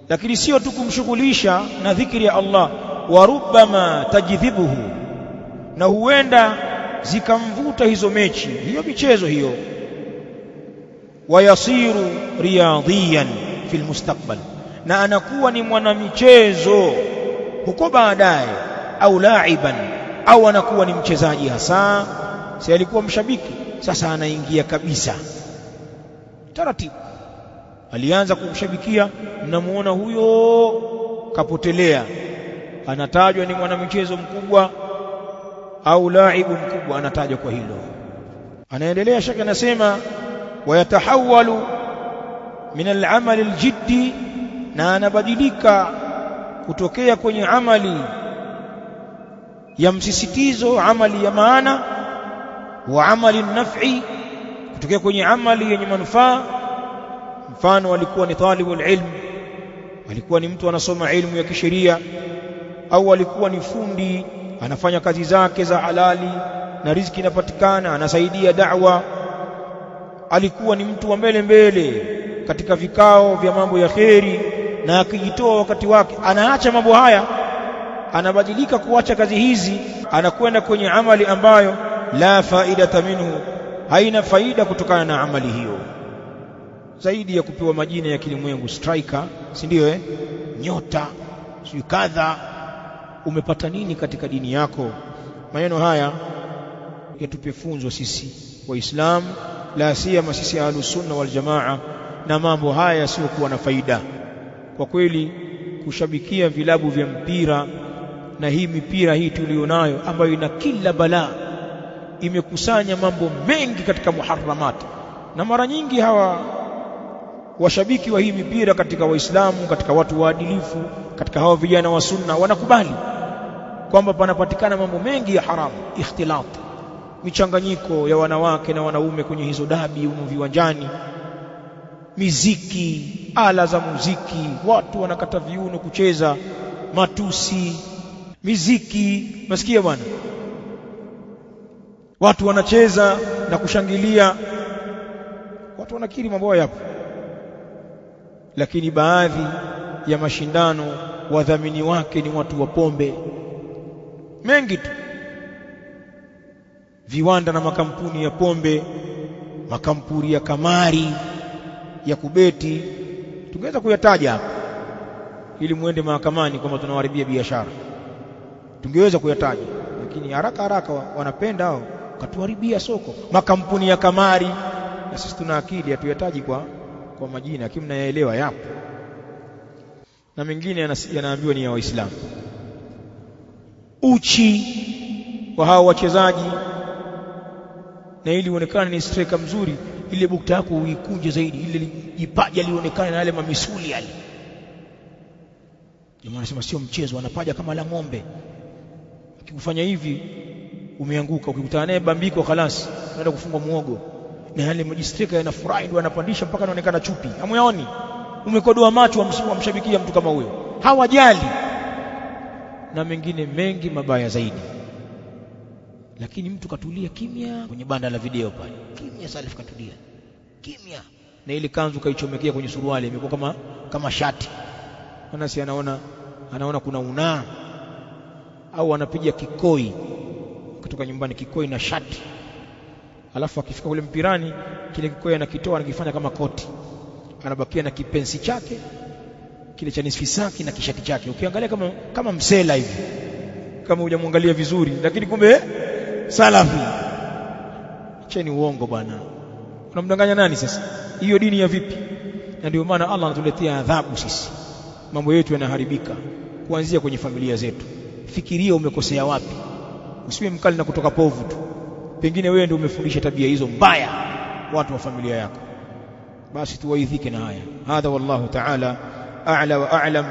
lakini sio tu kumshughulisha na dhikri ya Allah, wa rubbama tajdhibuhu, na huenda zikamvuta hizo mechi, hiyo michezo hiyo, wayasiru riyadhiyan fil mustaqbal, na anakuwa ni mwanamichezo huko baadaye, au laiban, au anakuwa ni mchezaji hasa. Si alikuwa mshabiki, sasa anaingia kabisa taratibu. Alianza kumshabikia, mnamuona huyo kapotelea, anatajwa ni mwanamichezo mkubwa au laibu mkubwa, anatajwa kwa hilo. Anaendelea shaka, anasema wayatahawalu min al-amal al-jiddi, na anabadilika kutokea kwenye amali ya msisitizo, amali ya maana, wa amali naf'i, kutokea kwenye amali yenye manufaa. Mfano, alikuwa ni talibul ilm, alikuwa ni mtu anasoma ilmu ya kisheria, au alikuwa ni fundi anafanya kazi zake za halali na riziki inapatikana, anasaidia da'wa. Alikuwa ni mtu wa mbele katika vikao vya mambo ya kheri, na akijitoa wakati wake, anaacha mambo haya, anabadilika kuacha kazi hizi, anakwenda kwenye amali ambayo la faidata minhu, haina faida kutokana na amali hiyo, zaidi ya kupewa majina ya kilimwengu, striker, si ndio? Nyota, si kadha. Umepata nini katika dini yako? Maneno haya yatupe funzo sisi Waislamu, la siyama sisi ahlus sunna wal jamaa, na mambo haya yasiyokuwa na faida. Kwa kweli kushabikia vilabu vya mpira na hii mipira hii tulionayo ambayo ina kila balaa, imekusanya mambo mengi katika muharramat, na mara nyingi hawa washabiki wa hii mipira katika Waislamu, katika watu waadilifu, katika hawa vijana wa sunna, wanakubali kwamba panapatikana mambo mengi ya haramu, ikhtilat, michanganyiko ya wanawake na wanaume kwenye hizo dabi huko viwanjani, miziki, ala za muziki, watu wanakata viuno kucheza, matusi, miziki, masikia bwana, watu wanacheza na kushangilia, watu wanakiri mambo yapo. Lakini baadhi ya mashindano wadhamini wake ni watu wa pombe, mengi tu, viwanda na makampuni ya pombe, makampuni ya kamari, ya kubeti, tungeweza kuyataja hapa ili muende mahakamani kwamba tunawaharibia biashara, tungeweza kuyataja, lakini haraka wanapenda hao katuharibia soko, makampuni ya kamari. Na sisi tuna akili, hatuyataji kwa majina, lakini mnayaelewa yapo, na mengine yanaambiwa ni ya Waislamu. Uchi wa hao wachezaji, na ili uonekane ni striker mzuri, ile bukta yako uikunje zaidi, ile jipaja lionekane na yale mamisuli yale. Jamaa anasema sio mchezo, anapaja kama la ng'ombe. Ukifanya hivi umeanguka, ukikutana naye bambiko khalas, unaenda kufungwa muogo. Na yale majistrika yanafurahi, ndio anapandisha mpaka anaonekana chupi. Hamuyaoni? Umekodoa macho wamshabikia mtu kama huyo, hawajali. Na mengine mengi mabaya zaidi. Lakini mtu katulia kimya kwenye banda la video pale, kimya, Salif katulia kimya, na ile kanzu kaichomekea kwenye suruali, imekuwa kama shati. Anasi anaona kuna unaa, au anapiga kikoi kutoka nyumbani, kikoi na shati. Alafu akifika kule mpirani, kile kikoi anakitoa, anakifanya kama koti, anabakia na kipensi chake kile cha nisfisaki na kishati chake. Ukiangalia kama msela hivi, kama hujamwangalia vizuri, lakini kumbe salafi. Cheni uongo bwana, unamdanganya nani sasa? Hiyo dini ya vipi? Na ndio maana Allah anatuletea adhabu sisi, mambo yetu yanaharibika kuanzia kwenye familia zetu. Fikiria umekosea wapi, usiwe mkali na kutoka povu tu, pengine wewe ndio umefundisha tabia hizo mbaya watu wa familia yako. Basi tuwaidhike na haya. Hadha wallahu ta'ala a'la wa a'lam.